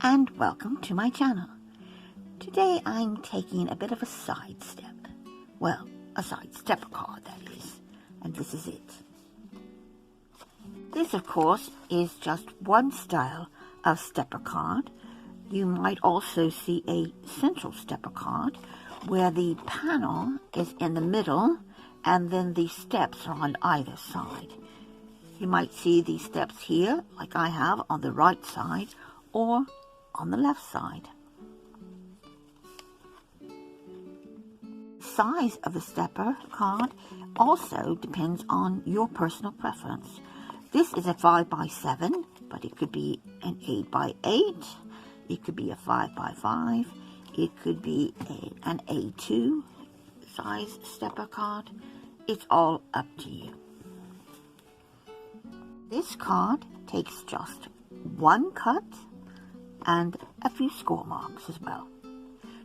and welcome to my channel. Today I'm taking a bit of a side step. Well, a side stepper card, that is. And this is it. This, of course, is just one style of stepper card. You might also see a central stepper card where the panel is in the middle and then the steps are on either side. You might see these steps here, like I have, on the right side or on the left side. The size of the stepper card also depends on your personal preference. This is a 5x7, but it could be an 8x8. It could be a 5x5. It could be an A2 size stepper card. It's all up to you. This card takes just one cut and a few score marks as well.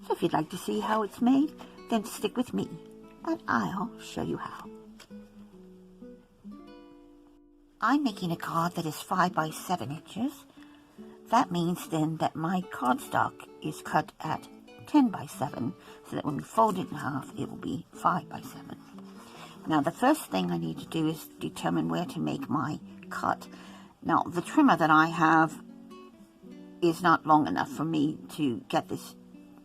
So if you'd like to see how it's made, then stick with me and I'll show you how. I'm making a card that is 5x7 inches. That means then that my cardstock is cut at 10x7, so that when we fold it in half, it will be 5x7. Now the first thing I need to do is determine where to make my cut. Now the trimmer that I have is not long enough for me to get this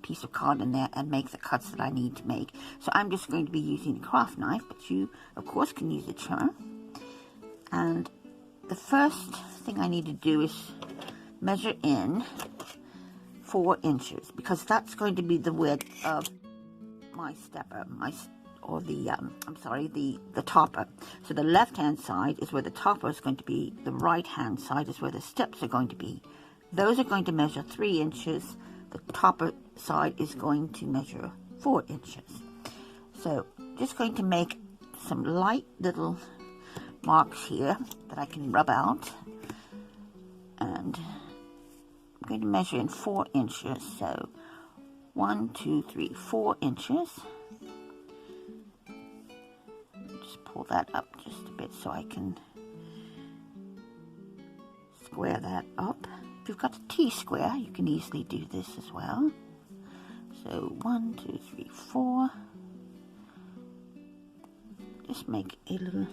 piece of card in there and make the cuts that I need to make. So I'm just going to be using a craft knife, but you of course can use a trimmer. And the first thing I need to do is measure in 4 inches, because that's going to be the width of my stepper, the topper. So the left hand side is where the topper is going to be, the right hand side is where the steps are going to be. Those are going to measure 3 inches. The topper side is going to measure 4 inches. So just going to make some light little marks here that I can rub out. And I'm going to measure in 4 inches. So 1, 2, 3, 4 inches. Just pull that up just a bit so I can square that up. If you've got a T-square, you can easily do this as well. So 1, 2, 3, 4. Just make a little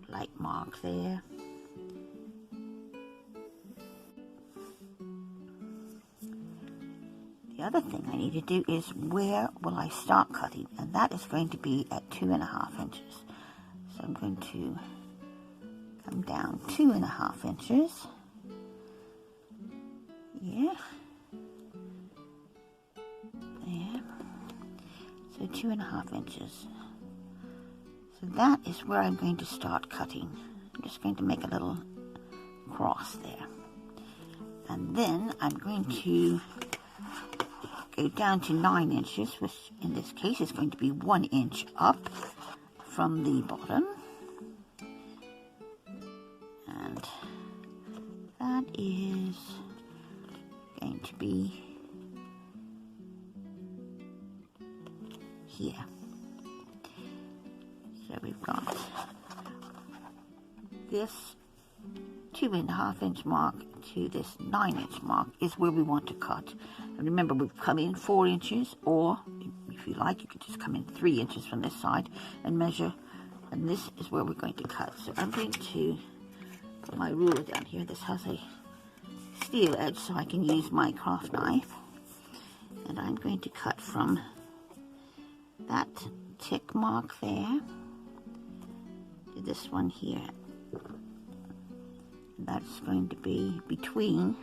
light mark there. The other thing I need to do is where will I start cutting, and that is going to be at 2.5 inches. So I'm going to come down 2.5 inches. Yeah. There. So 2.5 inches. So that is where I'm going to start cutting. I'm just going to make a little cross there. And then I'm going to go down to 9 inches, which in this case is going to be 1 inch up from the bottom. And that is going to be here. So we've got this 2.5 inch mark to this 9 inch mark is where we want to cut. And remember, we've come in 4 inches, or if you like, you could just come in 3 inches from this side and measure. And this is where we're going to cut. So I'm going to put my ruler down here. This has a steel edge, so I can use my craft knife. And I'm going to cut from that tick mark there to this one here. And that's going to be between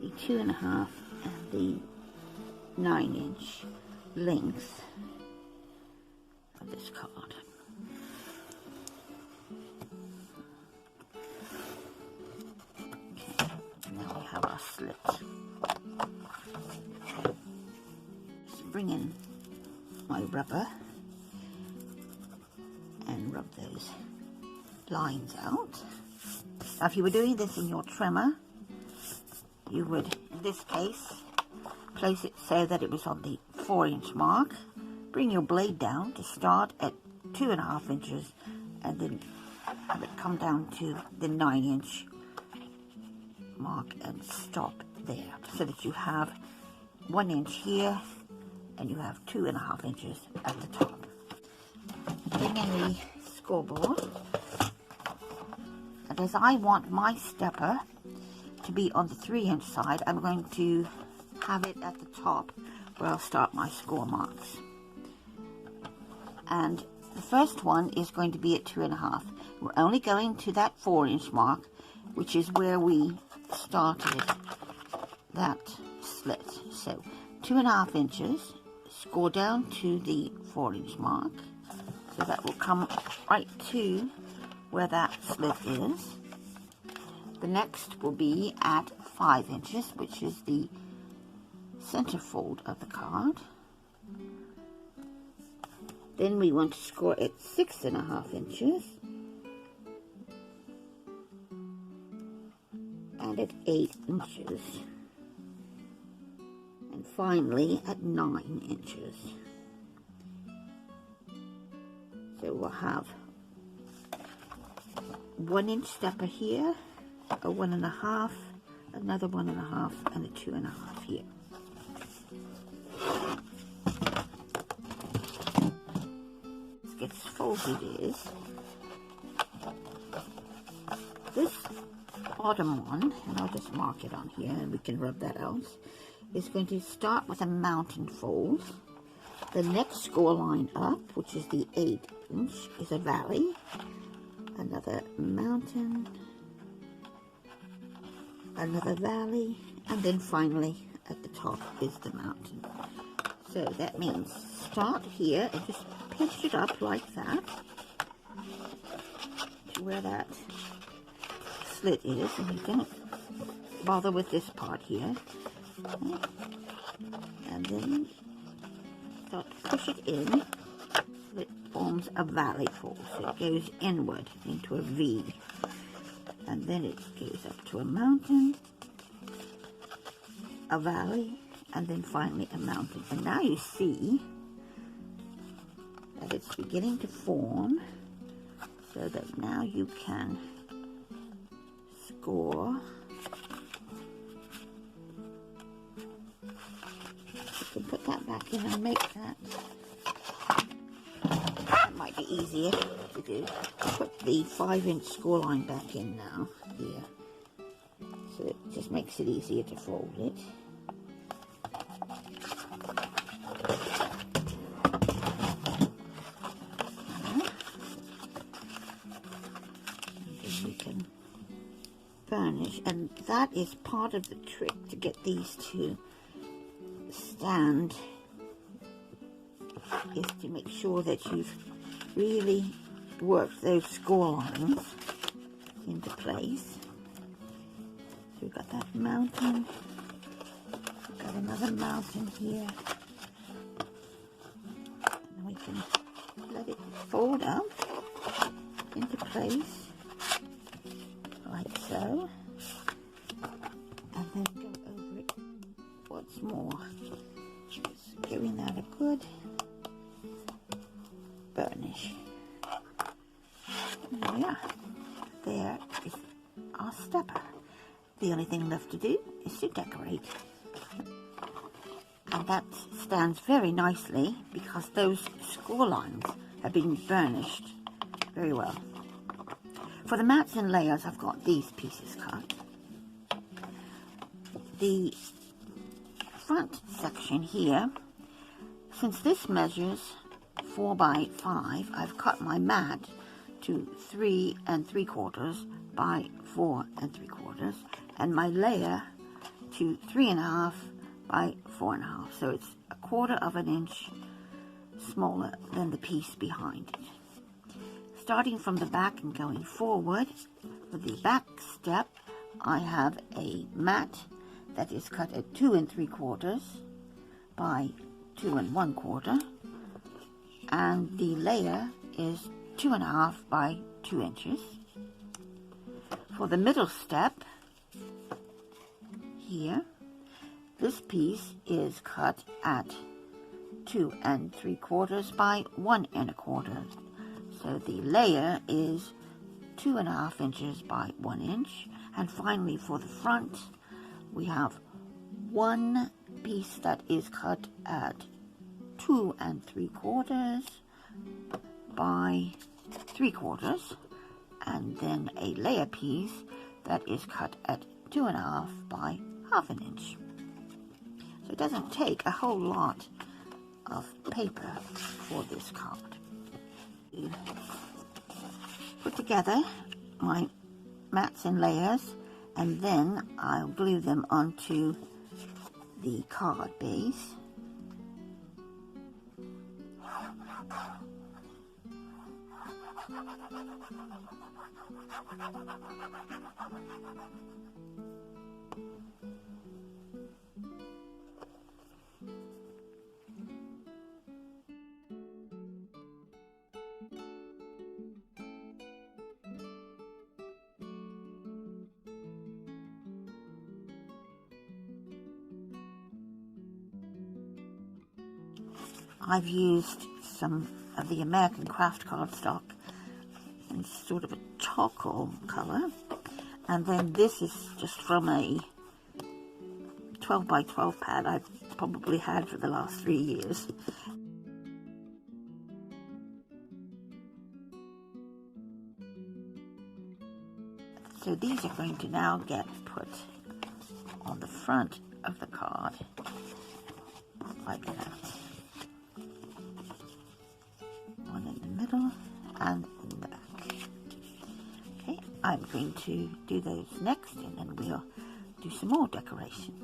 the 2.5 and the 9 inch length of this card. Okay, now we have our slit. Just bring in my rubber and rub those lines out. Now if you were doing this in your trimmer, you would, in this case, place it so that it was on the 4 inch mark. Bring your blade down to start at 2.5 inches and then have it come down to the 9 inch mark and stop there, so that you have 1 inch here and you have 2.5 inches at the top. Bring in the scoreboard, and as I want my stepper to be on the 3-inch side, I'm going to have it at the top where I'll start my score marks. And the first one is going to be at 2.5. We're only going to that 4-inch mark, which is where we started that slit. So 2.5 inches, score down to the 4-inch mark. So that will come right to where that slit is. The next will be at 5 inches, which is the center fold of the card. Then we want to score at 6.5 inches and at 8 inches, and finally at 9 inches. So we'll have 1 inch stepper here, a 1.5, another 1.5, and a 2.5 here. This gets folded is this bottom one, and I'll just mark it on here and we can rub that out, is going to start with a mountain fold. The next score line up, which is the 8-inch, is a valley, another mountain, another valley, and then finally at the top is the mountain. So that means start here and just pinch it up like that to where that slit is, and you don't bother with this part here. Okay. And then start to push it in so it forms a valley fold. So it goes inward into a V. And then it goes up to a mountain, a valley, and then finally a mountain. And now you see that it's beginning to form, so that now you can score. You can put that back in and make that. That might be easier to do. Put the 5-inch score line back in now, here. So it just makes it easier to fold it. Burnish, and that is part of the trick to get these to stand, is to make sure that you've really worked those score lines into place. So we've got that mountain, we've got another mountain here, and we can let it fold up into place like so, and then go over it once more, just giving that a good burnish. And there we are. There is our stepper. The only thing left to do is to decorate. And that stands very nicely because those score lines have been burnished very well. For the mats and layers, I've got these pieces cut. The front section here, since this measures 4 by 5, I've cut my mat to 3 3/4 by 4 3/4, and my layer to 3.5 by 4.5. So it's 1/4 inch smaller than the piece behind it. Starting from the back and going forward, for the back step, I have a mat that is cut at 2 3/4 by 2 1/4, and the layer is 2.5 by 2 inches. For the middle step, here, this piece is cut at 2 3/4 by 1 1/4. So the layer is 2.5 inches by 1 inch, And finally, for the front, we have one piece that is cut at 2 3/4 by 3/4, and then a layer piece that is cut at 2 1/2 by 1/2 inch. So it doesn't take a whole lot of paper for this card. Put together my mats in layers, and then I'll glue them onto the card base. I've used some of the American Craft cardstock in sort of a charcoal colour, and then this is just from a 12 by 12 pad I've probably had for the last 3 years. So these are going to now get put on the front of the card like that. One in the middle and in the back. Okay, I'm going to do those next, and then we'll do some more decoration.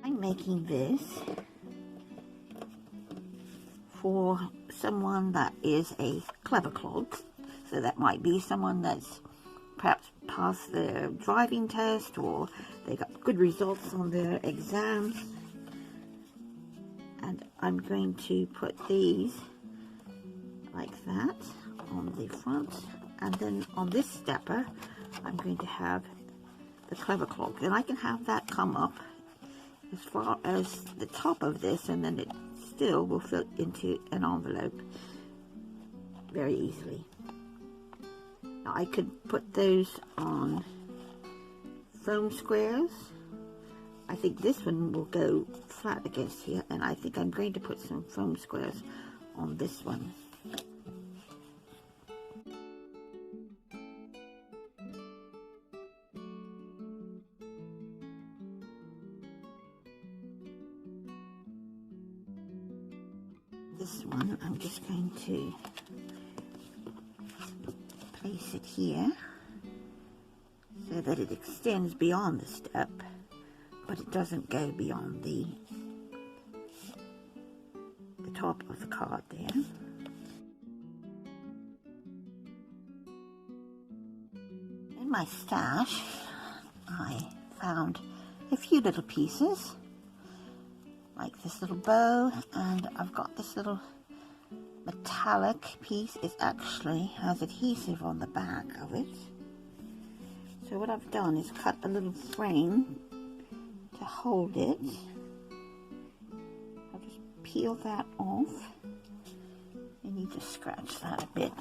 I'm making this for someone that is a clever clog. So that might be someone that's perhaps passed their driving test, or they got good results on their exams. And I'm going to put these like that on the front, and then on this stepper I'm going to have the clever clog, and I can have that come up as far as the top of this, and then it still will fit into an envelope very easily. Now I could put those on foam squares. I think this one will go flat against here, and I think I'm going to put some foam squares on this one. This one, I'm just going to place it here so that it extends beyond the step, but it doesn't go beyond the top of the card there. In my stash, I found a few little pieces, like this little bow, and I've got this little metallic piece. It actually has adhesive on the back of it. So what I've done is cut a little frame to hold it. I'll just peel that off. You need to scratch that a bit.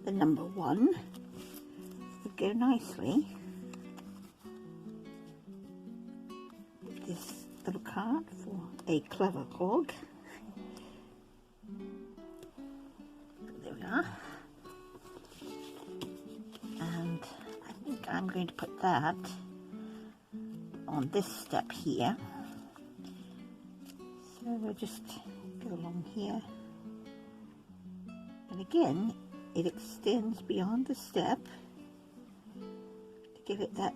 The number 1 would go nicely with this little card for a clever clog. There we are. And I think I'm going to put that on this step here. So we'll just go along here. And again, it extends beyond the step to give it that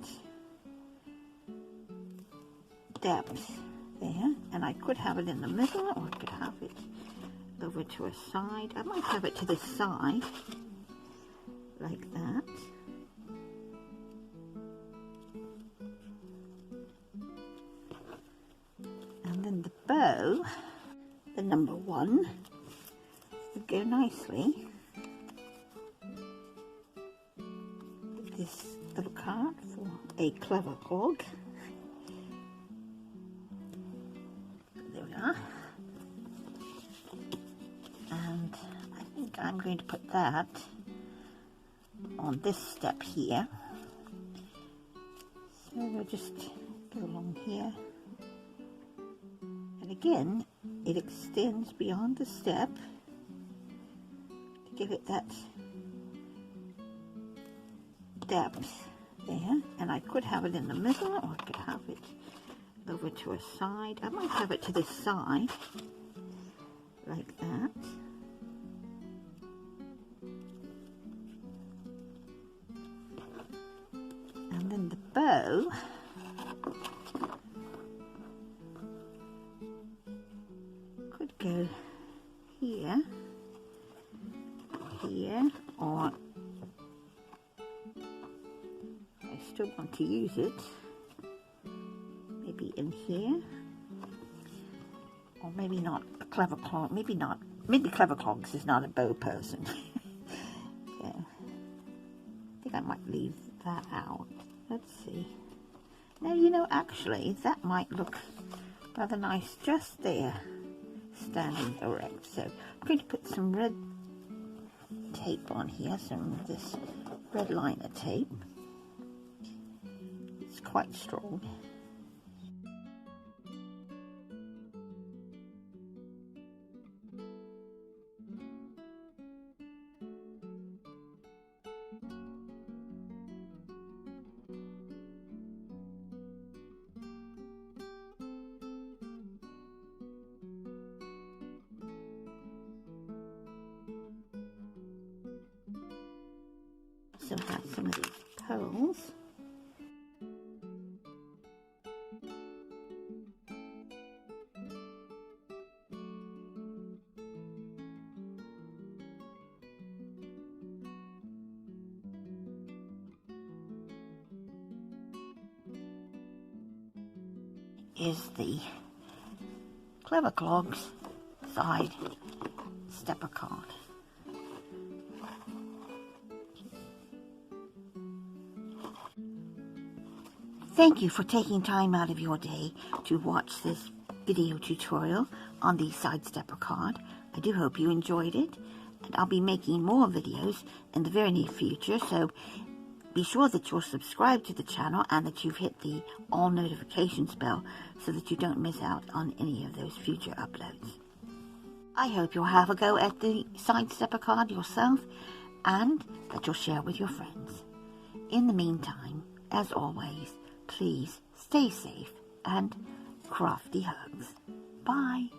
depth there. And I could have it in the middle, or I could have it over to a side. I might have it to the side like that. And then the bow, the number 1, would go nicely with this little card for a clever clog. There we are. And I think I'm going to put that on this step here. So we'll just go along here. And again, it extends beyond the step to give it that depth there. And I could have it in the middle, or I could have it over to a side. I might have it to this side, like that. And then the bow, could go here, here, or I still want to use it, maybe in here, or maybe not. A clever clog, maybe not. Maybe Clever Clogs is not a bow person. Yeah. I think I might leave that out. Let's see. Now, you know, actually, that might look rather nice just there, standing erect. So I'm going to put some red tape on here, some of this red liner tape. It's quite strong. So have some of these pearls. Is the Clever Clogs side stepper card. Thank you for taking time out of your day to watch this video tutorial on the side stepper card. I do hope you enjoyed it, and I'll be making more videos in the very near future, so be sure that you're subscribed to the channel and that you've hit the all notifications bell so that you don't miss out on any of those future uploads. I hope you'll have a go at the side stepper card yourself and that you'll share with your friends. In the meantime, as always, please stay safe and crafty hugs. Bye.